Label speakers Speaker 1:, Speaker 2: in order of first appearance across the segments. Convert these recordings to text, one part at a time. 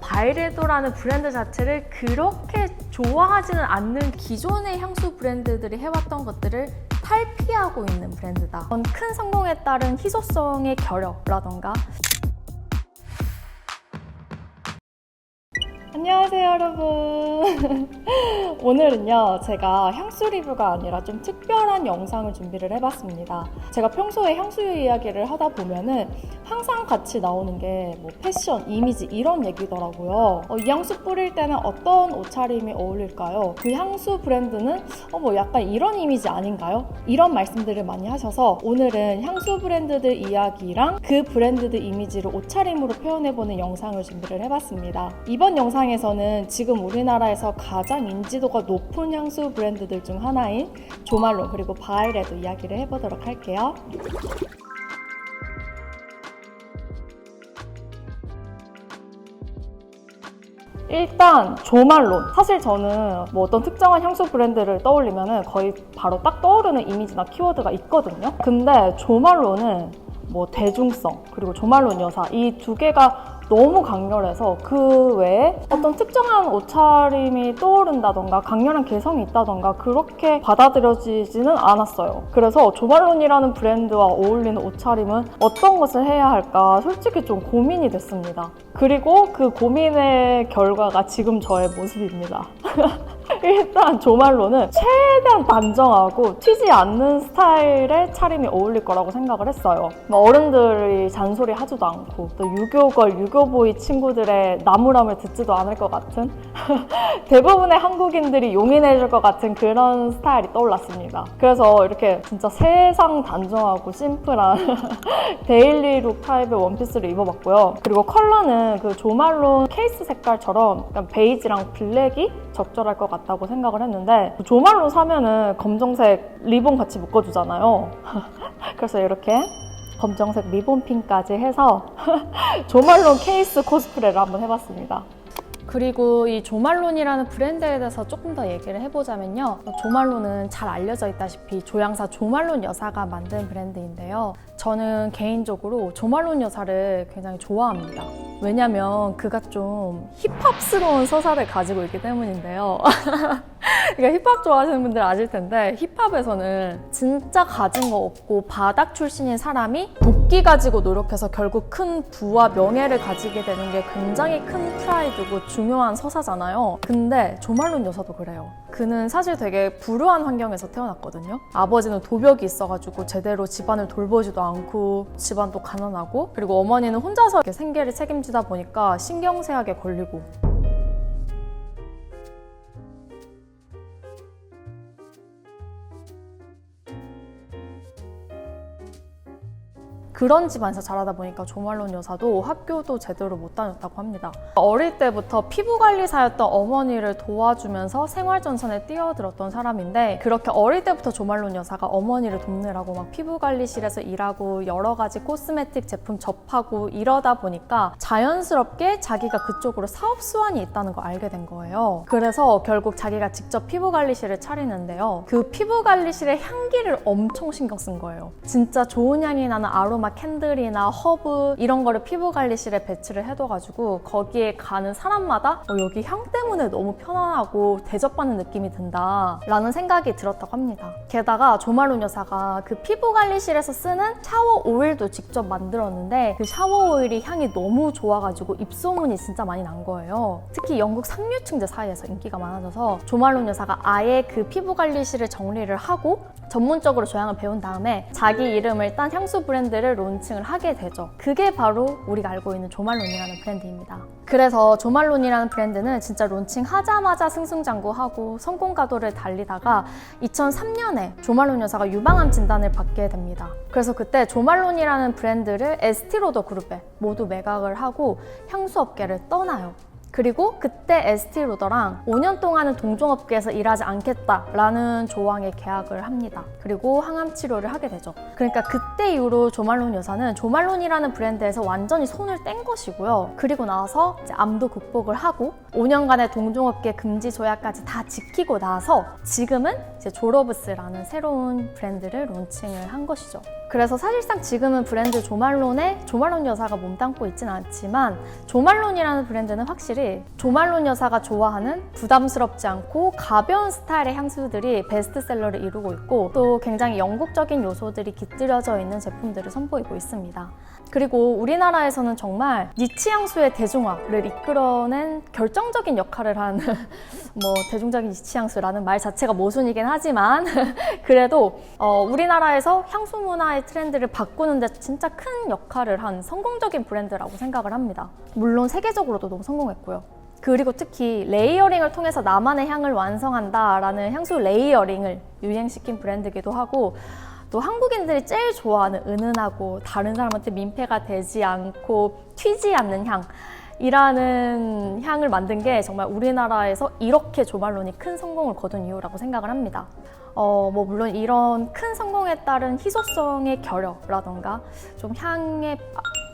Speaker 1: 바이레도라는 브랜드 자체를 그렇게 좋아하지는 않는 기존의 향수 브랜드들이 해왔던 것들을 탈피하고 있는 브랜드다. 큰 성공에 따른 희소성의 결여라던가. 안녕하세요 여러분. 오늘은요 제가 향수 리뷰가 아니라 좀 특별한 영상을 준비를 해봤습니다. 제가 평소에 향수 이야기를 하다 보면은 항상 같이 나오는 게 뭐 패션, 이미지 이런 얘기더라고요. 이 향수 뿌릴 때는 어떤 옷차림이 어울릴까요? 그 향수 브랜드는 뭐 약간 이런 이미지 아닌가요? 이런 말씀들을 많이 하셔서 오늘은 향수 브랜드들 이야기랑 그 브랜드들 이미지를 옷차림으로 표현해보는 영상을 준비를 해봤습니다. 이번 영상에서는 지금 우리나라에서 가장 인지도가 높은 향수 브랜드들 중 하나인 조말론 그리고 바이레도 이야기를 해보도록 할게요. 일단 조말론, 사실 저는 뭐 어떤 특정한 향수 브랜드를 떠올리면 거의 바로 딱 떠오르는 이미지나 키워드가 있거든요. 근데 조말론은 뭐 대중성 그리고 조말론 여사 이 두 개가 너무 강렬해서 그 외에 어떤 특정한 옷차림이 떠오른다던가 강렬한 개성이 있다던가 그렇게 받아들여지지는 않았어요. 그래서 조말론이라는 브랜드와 어울리는 옷차림은 어떤 것을 해야 할까 솔직히 좀 고민이 됐습니다. 그리고 그 고민의 결과가 지금 저의 모습입니다. 일단 조말론은 최대한 단정하고 튀지 않는 스타일의 차림이 어울릴 거라고 생각을 했어요. 어른들이 잔소리 하지도 않고 또 유교걸, 유교보이 친구들의 나무람을 듣지도 않을 것 같은 대부분의 한국인들이 용인해줄 것 같은 그런 스타일이 떠올랐습니다. 그래서 이렇게 진짜 세상 단정하고 심플한 데일리룩 타입의 원피스를 입어봤고요. 그리고 컬러는 그 조말론 케이스 색깔처럼 약간 베이지랑 블랙이 적절할 것 같다고 생각을 했는데 조말론 사면은 검정색 리본 같이 묶어주잖아요. 그래서 이렇게 검정색 리본핀까지 해서 조말론 케이스 코스프레를 한번 해봤습니다. 그리고 이 조말론이라는 브랜드에 대해서 조금 더 얘기를 해보자면요. 조말론은 잘 알려져 있다시피 조향사 조말론 여사가 만든 브랜드인데요. 저는 개인적으로 조말론 여사를 굉장히 좋아합니다. 왜냐면 그가 좀 힙합스러운 서사를 가지고 있기 때문인데요. 그러니까 힙합 좋아하시는 분들 아실 텐데 힙합에서는 진짜 가진 거 없고 바닥 출신인 사람이 도끼 가지고 노력해서 결국 큰 부와 명예를 가지게 되는 게 굉장히 큰 프라이드고 중요한 서사잖아요. 근데 조말론 여사도 그래요. 그는 사실 되게 불우한 환경에서 태어났거든요. 아버지는 도벽이 있어가지고 제대로 집안을 돌보지도 않고 집안도 가난하고 그리고 어머니는 혼자서 이렇게 생계를 책임지다 보니까 신경쇠약에 걸리고 그런 집안에서 자라다 보니까 조말론 여사도 학교도 제대로 못 다녔다고 합니다. 어릴 때부터 피부관리사였던 어머니를 도와주면서 생활전선에 뛰어들었던 사람인데 그렇게 어릴 때부터 조말론 여사가 어머니를 돕느라고 막 피부관리실에서 일하고 여러 가지 코스메틱 제품 접하고 이러다 보니까 자연스럽게 자기가 그쪽으로 사업 수완이 있다는 걸 알게 된 거예요. 그래서 결국 자기가 직접 피부관리실을 차리는데요. 그 피부관리실의 향기를 엄청 신경 쓴 거예요. 진짜 좋은 향이 나는 아로마 캔들이나 허브 이런 거를 피부관리실에 배치를 해둬가지고 거기에 가는 사람마다 여기 향 때문에 너무 편안하고 대접받는 느낌이 든다 라는 생각이 들었다고 합니다. 게다가 조말론 여사가 그 피부관리실에서 쓰는 샤워 오일도 직접 만들었는데 그 샤워 오일이 향이 너무 좋아가지고 입소문이 진짜 많이 난 거예요. 특히 영국 상류층들 사이에서 인기가 많아져서 조말론 여사가 아예 그 피부관리실을 정리를 하고 전문적으로 조향을 배운 다음에 자기 이름을 딴 향수 브랜드를 론칭을 하게 되죠. 그게 바로 우리가 알고 있는 조말론이라는 브랜드입니다. 그래서 조말론이라는 브랜드는 진짜 론칭하자마자 승승장구하고 성공 가도를 달리다가 2003년에 조말론 여사가 유방암 진단을 받게 됩니다. 그래서 그때 조말론이라는 브랜드를 에스티로더 그룹에 모두 매각을 하고 향수 업계를 떠나요. 그리고 그때 에스티로더랑 5년 동안은 동종업계에서 일하지 않겠다라는 조항의 계약을 합니다. 그리고 항암 치료를 하게 되죠. 그러니까 그때 이후로 조말론 여사는 조말론이라는 브랜드에서 완전히 손을 뗀 것이고요. 그리고 나서 이제 암도 극복을 하고 5년간의 동종업계 금지 조약까지 다 지키고 나서 지금은 이제 조러브스라는 새로운 브랜드를 론칭을 한 것이죠. 그래서 사실상 지금은 브랜드 조말론에 조말론 여사가 몸담고 있지는 않지만 조말론이라는 브랜드는 확실히 조말론 여사가 좋아하는 부담스럽지 않고 가벼운 스타일의 향수들이 베스트셀러를 이루고 있고 또 굉장히 영국적인 요소들이 깃들여져 있는 제품들을 선보이고 있습니다. 그리고 우리나라에서는 정말 니치 향수의 대중화를 이끌어낸 결정적인 역할을 한 대중적인 니치 향수라는 말 자체가 모순이긴 하지만 그래도 우리나라에서 향수 문화의 트렌드를 바꾸는 데 진짜 큰 역할을 한 성공적인 브랜드라고 생각을 합니다. 물론 세계적으로도 너무 성공했고요. 그리고 특히 레이어링을 통해서 나만의 향을 완성한다라는 향수 레이어링을 유행시킨 브랜드이기도 하고 또 한국인들이 제일 좋아하는 은은하고 다른 사람한테 민폐가 되지 않고 튀지 않는 향이라는 향을 만든 게 정말 우리나라에서 이렇게 조말론이 큰 성공을 거둔 이유라고 생각을 합니다. 물론 이런 큰 성공에 따른 희소성의 결여라던가 좀 향의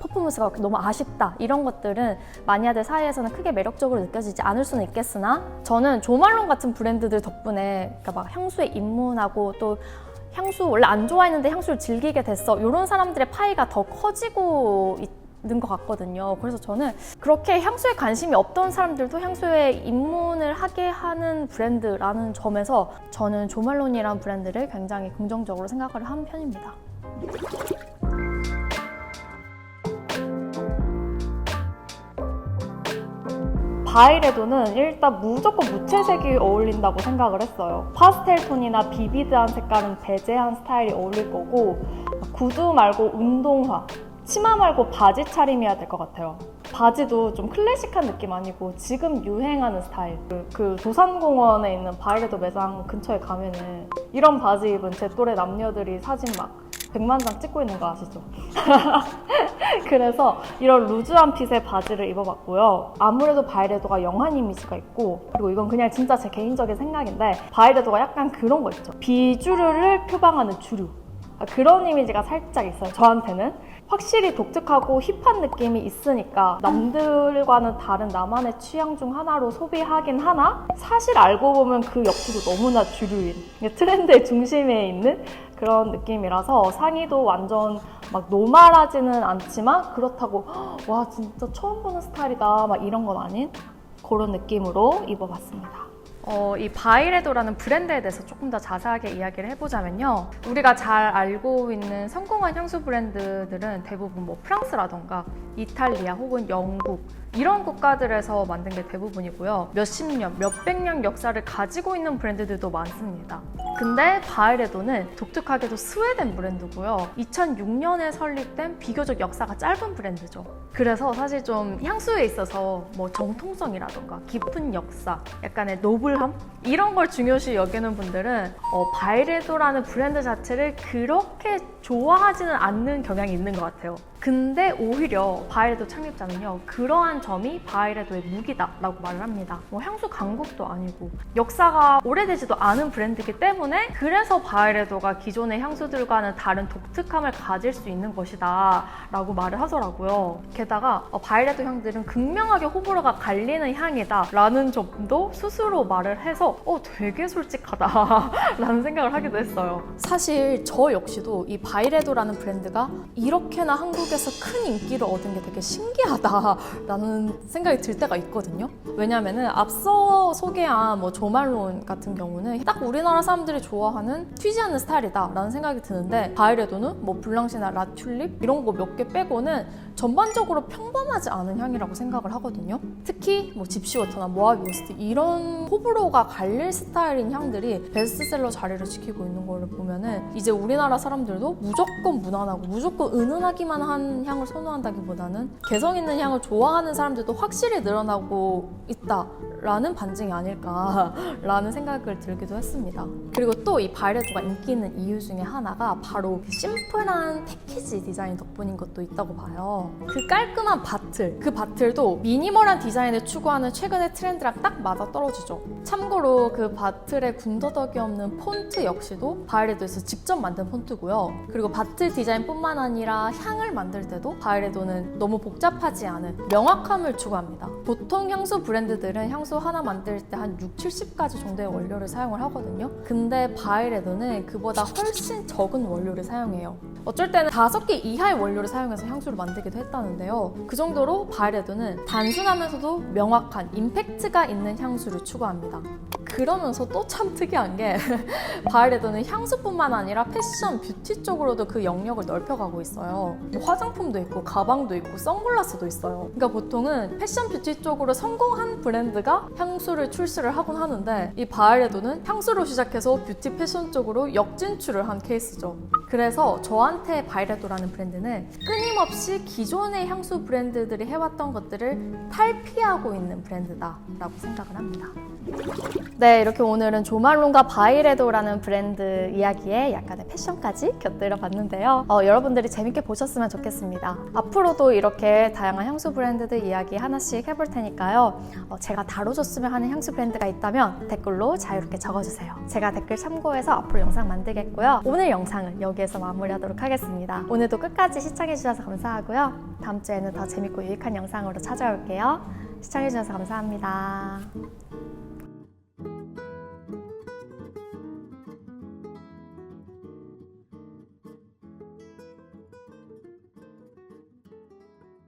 Speaker 1: 퍼포먼스가 너무 아쉽다 이런 것들은 마니아들 사이에서는 크게 매력적으로 느껴지지 않을 수는 있겠으나 저는 조말론 같은 브랜드들 덕분에 그러니까 막 향수에 입문하고 또 향수 원래 안 좋아했는데 향수를 즐기게 됐어 이런 사람들의 파이가 더 커지고 있는 것 같거든요. 그래서 저는 그렇게 향수에 관심이 없던 사람들도 향수에 입문을 하게 하는 브랜드라는 점에서 저는 조말론이라는 브랜드를 굉장히 긍정적으로 생각을 하는 편입니다. 바이레도는 일단 무조건 무채색이 어울린다고 생각을 했어요. 파스텔 톤이나 비비드한 색깔은 배제한 스타일이 어울릴 거고 구두 말고 운동화, 치마 말고 바지 차림이어야 될 것 같아요. 바지도 좀 클래식한 느낌 아니고 지금 유행하는 스타일. 그 도산공원에 있는 바이레도 매장 근처에 가면은 이런 바지 입은 제 또래 남녀들이 사진 막 100만 장 찍고 있는 거 아시죠? 그래서 이런 루즈한 핏의 바지를 입어봤고요. 아무래도 바이레도가 영한 이미지가 있고 그리고 이건 그냥 진짜 제 개인적인 생각인데 바이레도가 약간 그런 거 있죠. 비주류를 표방하는 주류. 그런 이미지가 살짝 있어요. 저한테는. 확실히 독특하고 힙한 느낌이 있으니까 남들과는 다른 나만의 취향 중 하나로 소비하긴 하나 사실 알고 보면 그 옆으로 너무나 주류인 트렌드의 중심에 있는 그런 느낌이라서 상의도 완전 막 노멀하지는 않지만 그렇다고 와 진짜 처음 보는 스타일이다 막 이런 건 아닌 그런 느낌으로 입어봤습니다. 이 바이레도라는 브랜드에 대해서 조금 더 자세하게 이야기를 해보자면요. 우리가 잘 알고 있는 성공한 향수 브랜드들은 대부분 프랑스라던가 이탈리아 혹은 영국 이런 국가들에서 만든 게 대부분이고요. 몇십 년, 몇백 년 역사를 가지고 있는 브랜드들도 많습니다. 근데 바이레도는 독특하게도 스웨덴 브랜드고요. 2006년에 설립된 비교적 역사가 짧은 브랜드죠. 그래서 사실 좀 향수에 있어서 정통성이라던가 깊은 역사, 약간의 노블함 이런 걸 중요시 여기는 분들은 바이레도라는 브랜드 자체를 그렇게 좋아하지는 않는 경향이 있는 것 같아요. 근데 오히려 바이레도 창립자는요, 그러한 점이 바이레도의 무기다라고 말을 합니다. 향수 강국도 아니고 역사가 오래되지도 않은 브랜드이기 때문에 그래서 바이레도가 기존의 향수들과는 다른 독특함을 가질 수 있는 것이다 라고 말을 하더라고요. 게다가 바이레도 향들은 극명하게 호불호가 갈리는 향이다 라는 점도 스스로 말을 해서 되게 솔직하다 라는 생각을 하기도 했어요. 사실 저 역시도 이 바이레도라는 브랜드가 이렇게나 한국에서 큰 인기를 얻은 게 되게 신기하다라는 생각이 들 때가 있거든요. 왜냐면은 앞서 소개한 조말론 같은 경우는 딱 우리나라 사람들이 좋아하는 튀지 않는 스타일이다라는 생각이 드는데 바이레도는 블랑시나 라튤립 이런 거 몇 개 빼고는 전반적으로 평범하지 않은 향이라고 생각을 하거든요. 특히 집시워터나 모하비 오스트 이런 호불호가 갈릴 스타일인 향들이 베스트셀러 자리를 지키고 있는 걸 보면은 이제 우리나라 사람들도 무조건 무난하고 무조건 은은하기만 한 강한 향을 선호한다기보다는 개성 있는 향을 좋아하는 사람들도 확실히 늘어나고 있다라는 반증이 아닐까라는 생각을 들기도 했습니다. 그리고 또 이 바이레도가 인기 있는 이유 중에 하나가 바로 심플한 패키지 디자인 덕분인 것도 있다고 봐요. 그 깔끔한 바틀, 그 바틀도 미니멀한 디자인을 추구하는 최근의 트렌드랑 딱 맞아떨어지죠. 참고로 그 바틀의 군더더기 없는 폰트 역시도 바이레도에서 직접 만든 폰트고요. 그리고 바틀 디자인뿐만 아니라 향을 만들 때도 바이레도는 너무 복잡하지 않은 명확함을 추구합니다. 보통 향수 브랜드들은 향수 하나 만들 때 한 6, 70가지 정도의 원료를 사용을 하거든요. 근데 바이레도는 그보다 훨씬 적은 원료를 사용해요. 어쩔 때는 5개 이하의 원료를 사용해서 향수를 만들기도 했다는데요. 그 정도로 바이레도는 단순하면서도 명확한 임팩트가 있는 향수를 추구합니다. 그러면서 또 참 특이한 게 바이레도는 향수뿐만 아니라 패션, 뷰티 쪽으로도 그 영역을 넓혀가고 있어요. 화장품도 있고 가방도 있고 선글라스도 있어요. 그러니까 보통은 패션, 뷰티 쪽으로 성공한 브랜드가 향수를 출시를 하곤 하는데 이 바이레도는 향수로 시작해서 뷰티, 패션 쪽으로 역진출을 한 케이스죠. 그래서 저한테 바이레도라는 브랜드는 끊임없이 기존의 향수 브랜드들이 해왔던 것들을 탈피하고 있는 브랜드다라고 생각을 합니다. 네, 이렇게 오늘은 조말론과 바이레도라는 브랜드 이야기에 약간의 패션까지 곁들여 봤는데요. 여러분들이 재밌게 보셨으면 좋겠습니다. 앞으로도 이렇게 다양한 향수 브랜드들 이야기 하나씩 해볼 테니까요. 제가 다뤄줬으면 하는 향수 브랜드가 있다면 댓글로 자유롭게 적어주세요. 제가 댓글 참고해서 앞으로 영상 만들겠고요. 오늘 영상은 여기에서 마무리하도록 하겠습니다. 오늘도 끝까지 시청해주셔서 감사하고요. 다음 주에는 더 재밌고 유익한 영상으로 찾아올게요. 시청해주셔서 감사합니다.